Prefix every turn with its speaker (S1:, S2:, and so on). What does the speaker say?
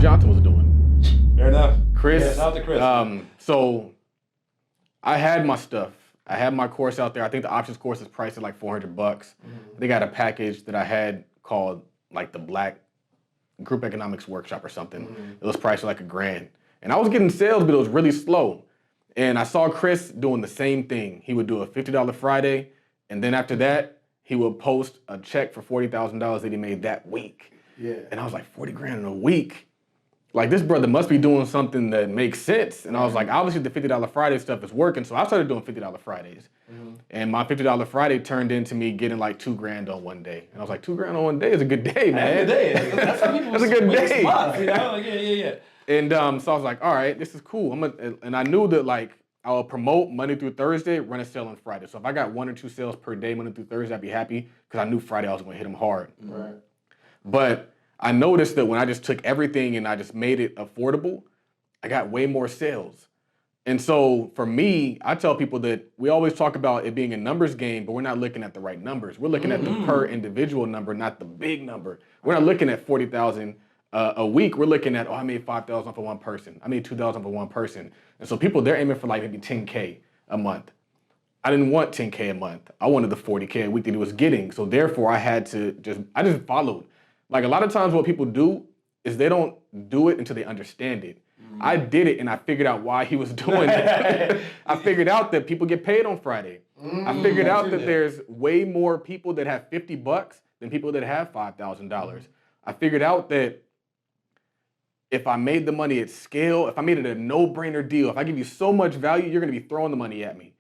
S1: Johnson was doing.
S2: Fair enough.
S1: Chris.
S2: Yeah, shout out to Chris.
S1: So I had my stuff. I had my course out there. I think the options course is priced at like $400. They got a package that I had called like the Black Group Economics Workshop or something. It was priced at like $1,000. And I was getting sales, but it was really slow. And I saw Chris doing the same thing. He would do a $50 Friday, and then after that, he would post a check for $40,000 that he made that week.
S3: Yeah.
S1: And I was like, 40 grand in a week? Like, this brother must be doing something that makes sense. And I was like, obviously the $50 Friday stuff is working, so I started doing $50 Fridays. And my $50 Friday turned into me getting like $2 grand on one day. And I was like, $2 grand on one day is a good day, man.
S2: That's a good day. That's how people
S1: That's a good day.
S2: Spots, you know? Yeah.
S1: And so I was like, all right, this is cool. And I knew that like I would promote Monday through Thursday, run a sale on Friday. So if I got 1 or 2 sales per day, Monday through Thursday, I'd be happy because I knew Friday I was going to hit them hard.
S3: Right.
S1: But I noticed that when I just took everything and I just made it affordable, I got way more sales. And so for me, I tell people that we always talk about it being a numbers game, but we're not looking at the right numbers. We're looking at the per individual number, not the big number. We're not looking at 40,000 a week. We're looking at, I made 5,000 for one person. I made 2,000 for one person. And so people, they're aiming for like maybe 10K a month. I didn't want 10K a month. I wanted the 40K a week that he was getting. So therefore I had to I just followed. Like a lot of times what people do is they don't do it until they understand it. I did it and I figured out why he was doing it. I figured out that people get paid on Friday. I figured out that there's way more people that have $50 than people that have $5,000. I figured out that if I made the money at scale, if I made it a no-brainer deal, if I give you so much value, you're gonna be throwing the money at me.